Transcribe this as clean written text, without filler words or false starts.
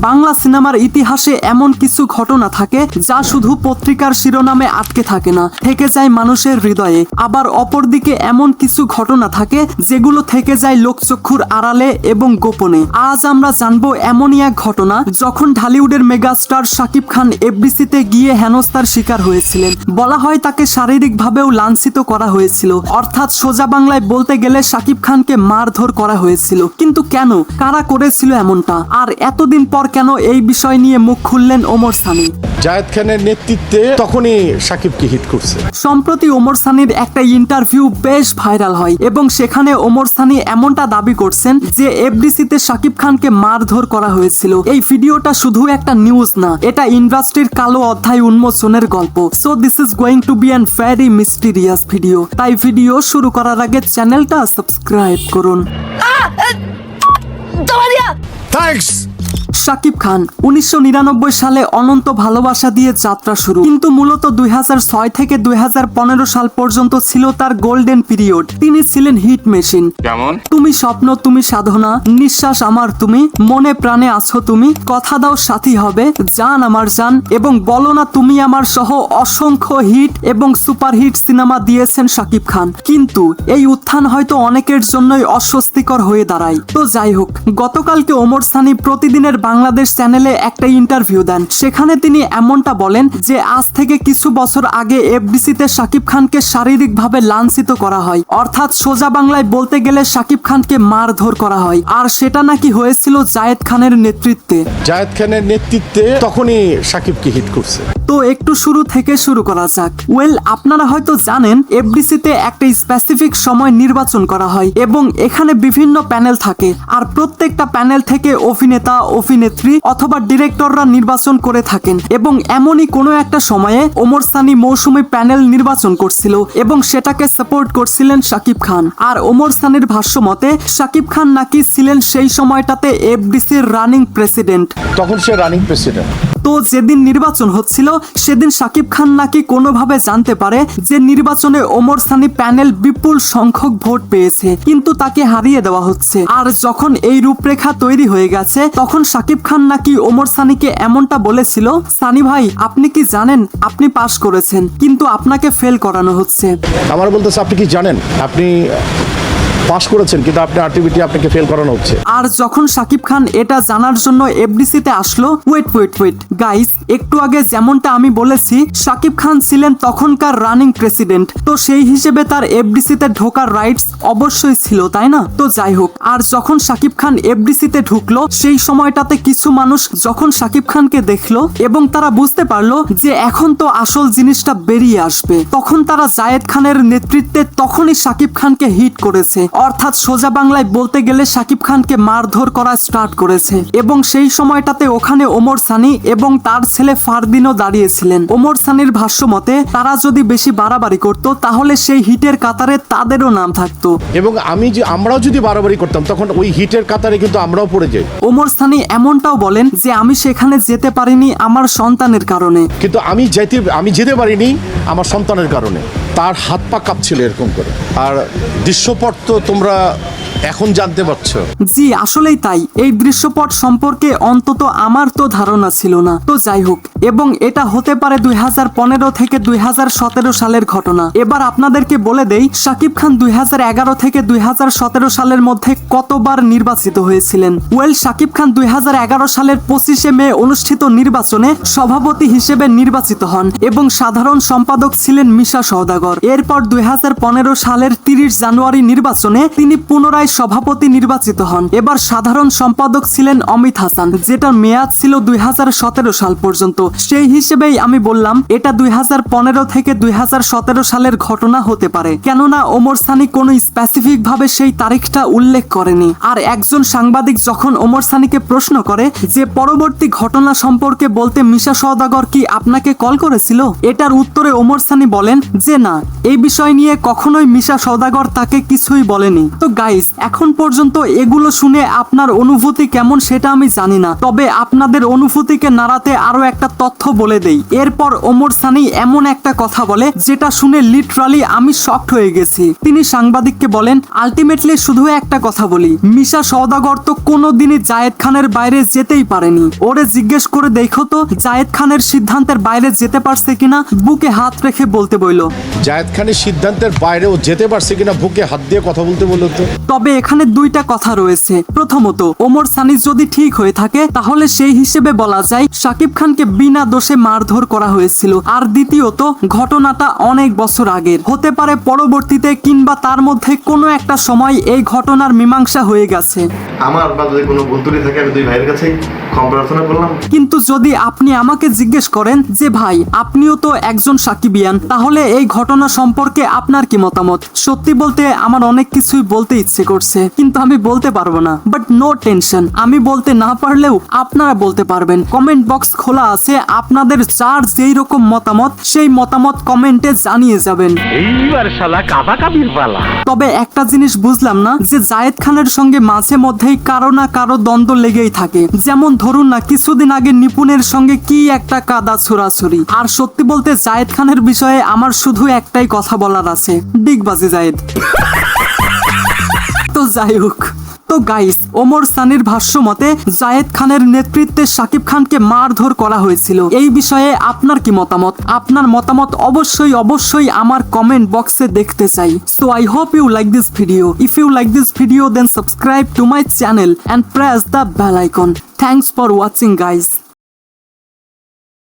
বাংলা সিনেমার ইতিহাসে এমন কিছু ঘটনা থাকে যা শুধু পত্রিকার শিরোনামে আটকে থাকে না, থেকে যায় মানুষের হৃদয়ে। আবার অপরদিকে এমন কিছু ঘটনা থাকে যেগুলো থেকে যায় লোকচক্ষুর আড়ালে এবং গোপনে। আজ আমরা জানবো এমনই এক ঘটনা যখন ঢালিউডের মেগাস্টার শাকিব খান এফডিসিতে গিয়ে হেনস্থার শিকার হয়েছিলেন। বলা হয় তাকে শারীরিকভাবেও লাঞ্ছিত করা হয়েছিল, অর্থাৎ সোজা বাংলায় বলতে গেলে শাকিব খানকে মারধর করা হয়েছিল। কিন্তু কেন, কারা করেছিল এমনটা, আর এতদিন পর কেন এই বিষয় নিয়ে মুখ খুললেন ওমর সানি? জায়েদ খানের নেতৃত্বে তখনই শাকিবকে হিট করছে। সম্প্রতি ওমর সানির একটা ইন্টারভিউ বেশ ভাইরাল হয় এবং সেখানে ওমর সানি এমনটা দাবি করছেন যে এফডিসিতে শাকিব খানকে মারধর করা হয়েছিল। এই ভিডিওটা শুধু একটা নিউজ না, এটা ইন্ডাস্ট্রির কালো অধ্যায় উন্মোচনের গল্প। So this is going to be an very mysterious video. তাই ভিডিও শুরু করার আগে চ্যানেলটা সাবস্ক্রাইব করুন। থ্যাঙ্কস। শাকিব খান 1999 সালে অনন্ত ভালোবাসা দিয়ে যাত্রা শুরু, কিন্তু মূলত 2006 থেকে 2015 সাল পর্যন্ত ছিল তার গোল্ডেন পিরিয়ড। তিনি ছিলেন হিট মেশিন। কেমন? তুমি স্বপ্ন, তুমি সাধনা, নিঃশ্বাস আমার তুমি, মনে প্রাণে আছো তুমি, কথা দাও সাথী হবে, জান আমার জান এবং বলো না তুমি আমার সহ অসংখ্য হিট এবং সুপারহিট সিনেমা দিয়েছেন শাকিব খান। কিন্তু এই উত্থান হয়তো অনেকের জন্যই অস্বস্তিকর হয়ে দাঁড়ায়। তো যাই হোক, গতকালকে ওমর সানি প্রতিদিনের বাংলাদেশ চ্যানেলে একটা ইন্টারভিউ দেন। সেখানে তিনি এমনটা বলেন যে আজ থেকে কিছু বছর আগে এফডিসিতে শাকিব খানকে শারীরিকভাবে লাঞ্ছিত করা হয়, অর্থাৎ সোজা বাংলায় বলতে গেলে শাকিব খানকে মারধর করা হয়, আর সেটা নাকি হয়েছিল জায়েদ খানের নেতৃত্বে। জায়েদ খানের নেতৃত্বে তখনই শাকিবকে হিট করছে। তো একটু শুরু থেকে শুরু করা যাক। ওয়েল, আপনারা হয়তো জানেন এফডিসিতে একটা স্পেসিফিক সময় নির্বাচন করা হয় এবং এখানে বিভিন্ন প্যানেল থাকে, আর প্রত্যেকটা প্যানেল থেকে অভিনেতা, অভিনেত্রী অথবা ডিরেক্টররা নির্বাচন করে থাকেন। এবং এমনই কোনো একটা সময়ে ওমর সানি মৌসুমী প্যানেল নির্বাচন করছিল এবং সেটাকে সাপোর্ট করছিলেন শাকিব খান। আর ওমর সানির ভাষ্য মতে শাকিব খান নাকি ছিলেন সেই সময়টাতে এফডিসির রানিং প্রেসিডেন্ট। তখন সে রানিং প্রেসিডেন্ট। তো যেদিন নির্বাচন হচ্ছিল সেদিন শাকিব খান নাকি কোনোভাবে জানতে পারে যে নির্বাচনে ওমর সানি প্যানেল বিপুল সংখ্যক ভোট পেয়েছে, কিন্তু তাকে হারিয়ে দেওয়া হচ্ছে। আর যখন এই রূপরেখা তৈরি হয়ে গেছে তখন শাকিব খান নাকি ওমর সানিকে এমনটা বলেছিল, সানি ভাই আপনি কি জানেন আপনি পাশ করেছেন, কিন্তু আপনাকে ফেল করানো হচ্ছে। আমার বলতেছে আপনি কি জানেন আপনি পাস করেছেন কিন্তু আপনি আরটিভিটি আপনাকে ফেল করানো হচ্ছে। আর যখন শাকিব খান এটা জানার জন্য এফডিসিতে আসলো, ওয়েট গাইস, একটু আগে যেমনটা আমি বলেছি শাকিব খান ছিলেন তখনকার রানিং প্রেসিডেন্ট, তো সেই হিসেবে তার এফডিসিতে ঢোকার রাইটস অবশ্যই ছিল, তাই না? তো যাই হোক, আর যখন শাকিব খান এফডিসিতে ঢুকলো সেই সময়টাতে কিছু মানুষ যখন শাকিব খানকে দেখলো এবং তারা বুঝতে পারলো যে এখন তো আসল জিনিসটা বেরিয়ে আসবে, তখন তারা জায়েদ খানের নেতৃত্বে তখনই শাকিব খানকে হিট করেছে, অর্থাৎ সোজা বাংলায় বলতে গেলে শাকিব খানকে মারধর করা স্টার্ট করেছে। এবং সেই সময়টাতে ওখানে ওমর সানি এবং তার ছেলে ফারদিনও দাঁড়িয়েছিলেন। ওমর সানির ভাষ্য মতে তারা যদি বেশি বাড়াবাড়ি করত তাহলে সেই হিটের কাতারে তাদেরও নাম থাকতো, এবং আমরাও যদি বাড়াবাড়ি করতাম তখন ওই হিটের কাতারে কিন্তু আমরাও পড়ে যাই। ওমর সানি এমনটাও বলেন যে আমি সেখানে যেতে পারিনি আমার সন্তানের কারণে, কিন্তু আমি যেতে পারিনি আমার সন্তানের কারণে। তার হাত পা কাঁপছিল এরকম করে। আর দৃশ্যপট তো তোমরা এখন জানতে পারছো। জি আসলেই তাই, এই দৃশ্যপট সম্পর্কে অন্তত আমার তো ধারণা ছিল না। তো যাই হোক, এবং এটা হতে পারে 2015 থেকে 2017 সালের ঘটনা। এবার আপনাদেরকে বলে দেই শাকিব খান 2011 থেকে 2017 সালের মধ্যে কতবার নির্বাচিত হয়েছিলেন। ওয়েল, শাকিব খান 2011 সালের 25শে মে অনুষ্ঠিত নির্বাচনে সভাপতি হিসেবে নির্বাচিত হন এবং সাধারণ সম্পাদক ছিলেন মিশা সওদাগর। এরপর 2015 সালের 30 জানুয়ারি নির্বাচনে তিনি পুনরায় সভাপতি নির্বাচিত হন। এবার সাধারণ সম্পাদক ছিলেন অমিত হাসান, যেটার মেয়াদ ছিল 2017 সাল পর্যন্ত। সেই হিসেবেই আমি বললাম এটা 2015 থেকে 2017 সালের ঘটনা হতে পারে, কেননা ওমর সানি কোনো স্পেসিফিক ভাবে সেই তারিখটা উল্লেখ করেনি। আর একজন সাংবাদিক যখন ওমর সানিকে প্রশ্ন করে যে পরবর্তী ঘটনা সম্পর্কে বলতে মিশা সওদাগর কি আপনাকে কল করেছিল, এটার উত্তরে ওমর সানি বলেন যে না, এই বিষয় নিয়ে কখনোই মিশা সওদাগর তাকে কিছুই বলেনি। তো গাইস, এখন পর্যন্ত এগুলো শুনে আপনার অনুভূতি কেমন সেটা আমি জানি না, তবে আপনাদের অনুভূতিকে নাড়াতে আরো একটা তথ্য বলে দেই। এরপর ওমর সানি এমন একটা কথা বলে যেটা শুনে লিটারালি আমি শকড হয়ে গেছি। তিনি সাংবাদিককে বলেন, আলটিমেটলি শুধু একটা কথা বলি, মিশা সওদাগর তো কোনোদিনই জায়েদ খানের বাইরে যেতেই পারেনি। ওরে জিজ্ঞেস করে দেখো তো জায়েদ খানের সিদ্ধান্তের বাইরে যেতে পারছে কিনা। বুকে হাত রেখে বলতে বইল। জায়েদ খানের সিদ্ধান্তের বাইরেও যেতে পারছে কিনা বুকে হাত দিয়ে কথা বলতে বললো তো। তবে এখানে দুইটা কথা রয়েছে। প্রথমত, ওমর সানি যদি ঠিক হয়ে থাকে তাহলে সেই হিসেবে বলা যায় শাকিব খানকে বিনা দোষে মারধর করা হয়েছিল। আর দ্বিতীয়ত, ঘটনাটা অনেক বছর আগের, হতে পারে পরবর্তীতে কিংবা তার মধ্যে কোনো একটা সময় এই ঘটনার মীমাংসা হয়ে গেছে। আমার বা যদি কোনো ভুল ত্রুটি থাকে আমি দুই ভাইয়ের কাছেই ক্ষমা প্রার্থনা করলাম। কিন্তু যদি আপনি আমাকে জিজ্ঞেস করেন যে ভাই আপনিও তো একজন সাকিবিয়ান, তাহলে এই ঘটনা সম্পর্কে আপনার কি মতামত? সত্যি বলতে আমার অনেক কিছুই বলতে ইচ্ছে করছে, কিন্তু আমি বলতে পারবো না। বাট নো টেনশন, আমি বলতে না পারলেও আপনারা বলতে পারবেন। কমেন্ট বক্স খোলা আছে, আপনাদের যার যেই রকম মতামত সেই মতামত কমেন্টে জানিয়ে যাবেন। এইবার শালা কাবা কাবির পালা। তবে একটা জিনিস বুঝলাম না যে জায়েদ খানের সঙ্গে মাঝে মধ্যেই কারো না কারো দ্বন্দ্ব লেগেই থাকে। যেমন ধরুন না, কিছুদিন আগে নিপুণের সঙ্গে কি একটা কাদা ছোড়াছুরি। আর সত্যি বলতে জায়েদ খানের বিষয়ে আমার শুধু একটাই কথা বলার আছে, ডিগবাজি জায়েদ। তো যাই হোক, তো গাইস, ওমর সানির ভাষ্য মতে জায়েদ খানের নেতৃত্বে শাকিব খানকে মারধর করা হয়েছিল। এই বিষয়ে আপনার কি মতামত? আপনার মতামত অবশ্যই আমার কমেন্ট বক্সে দেখতে চাই। So I hope you like this video. If you like this video, then subscribe to my channel and press the bell icon. Thanks for watching, guys.